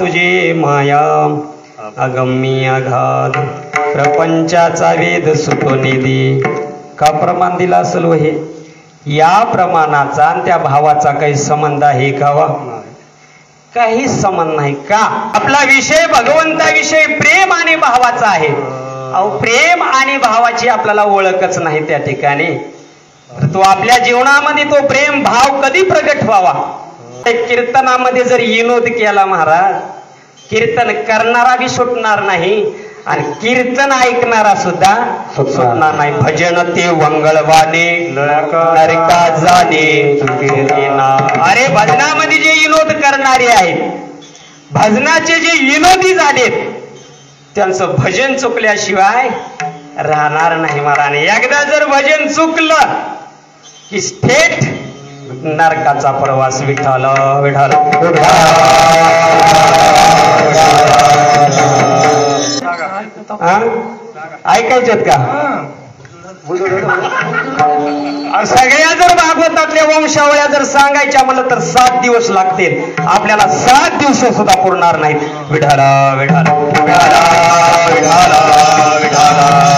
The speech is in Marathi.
तुझे माया अगम्य अगाध प्रपंचाचा वेद सुतो निधी. का प्रमाण दिला असेल व हे? या प्रमाणाचा आणि त्या भावाचा काही संबंध आहे का वा? काही संबंध नाही. का? आपला विषय भगवंताविषयी प्रेम आणि भावाचा आहे. अहो प्रेम आणि भावाची आपल्याला ओळखच नाही त्या ठिकाणी. तो आपल्या जीवनामध्ये तो प्रेम भाव कधी प्रगट व्हावा? कीर्तनामध्ये जर विनोद केला महाराज, कीर्तन करणारा बी सुटणार नाही आणि कीर्तन ऐकणारा सुद्धा सुटणार नाही. भजन ते वंगळवाने नरका जाणे. अरे भजनामध्ये जे विनोद करणारे आहेत, भजनाचे जे विनोदी झालेत, त्यांचं भजन चुकल्याशिवाय राहणार नाही महाराज. एकदा जर भजन चुकलं की थेट नरकाचा प्रवास. विठाल विठाल ऐकायचेत का? सगळ्या जर भागवतातल्या वंशावळ्या जर सांगायच्या म्हणलं तर 7 दिवस लागतील. आपल्याला 7 दिवस सुद्धा पुरणार नाहीत. विठाला विठाला विठाला विठाला विठाला.